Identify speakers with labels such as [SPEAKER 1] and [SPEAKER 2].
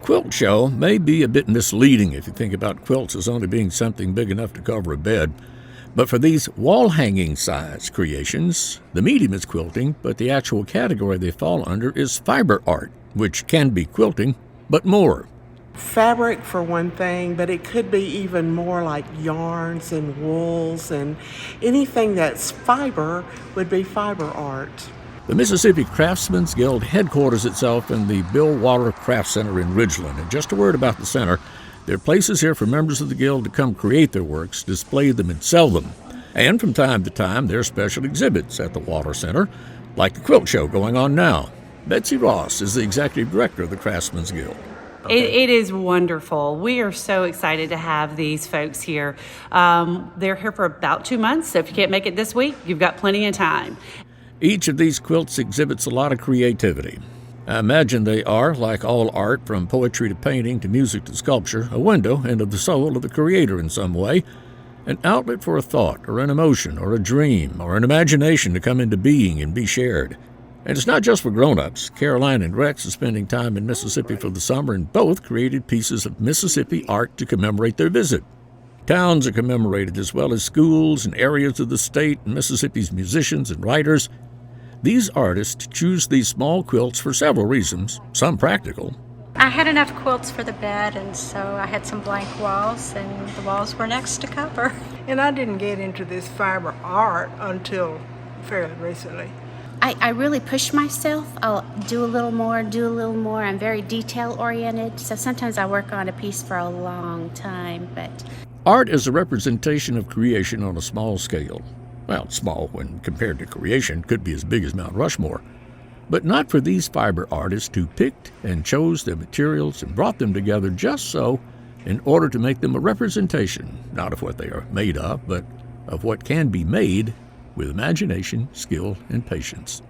[SPEAKER 1] quilt show may be a bit misleading if you think about quilts as only being something big enough to cover a bed. But for these wall-hanging size creations, the medium is quilting, but the actual category they fall under is fiber art, which can be quilting, but more.
[SPEAKER 2] Fabric for one thing, but it could be even more like yarns and wools, and anything that's fiber would be fiber art.
[SPEAKER 1] The Mississippi Craftsmen's Guild headquarters itself in the Bill Waller Craft Center in Ridgeland. And just a word about the center, there are places here for members of the Guild to come create their works, display them, and sell them. And from time to time, there are special exhibits at the Waller Center, like the quilt show going on now. Betsy Ross is the executive director of the Craftsmen's Guild.
[SPEAKER 3] It is wonderful. We are so excited to have these folks here. They're here for about 2 months, so if you can't make it this week, you've got plenty of time.
[SPEAKER 1] Each of these quilts exhibits a lot of creativity. I imagine they are, like all art, from poetry to painting to music to sculpture, a window into the soul of the creator in some way, an outlet for a thought or an emotion or a dream or an imagination to come into being and be shared. And it's not just for grown-ups. Caroline and Rex are spending time in Mississippi for the summer, and both created pieces of Mississippi art to commemorate their visit. Towns are commemorated, as well as schools and areas of the state and Mississippi's musicians and writers. These artists choose these small quilts for several reasons, some practical.
[SPEAKER 4] I had enough quilts for the bed, and so I had some blank walls, and the walls were next to cover.
[SPEAKER 5] And I didn't get into this fiber art until fairly recently.
[SPEAKER 6] I really push myself. I'll do a little more. I'm very detail-oriented, so sometimes I work on a piece for a long time. But
[SPEAKER 1] art is a representation of creation on a small scale. Well, small when compared to creation, could be as big as Mount Rushmore. But not for these fiber artists who picked and chose their materials and brought them together just so in order to make them a representation, not of what they are made of, but of what can be made with imagination, skill, and patience.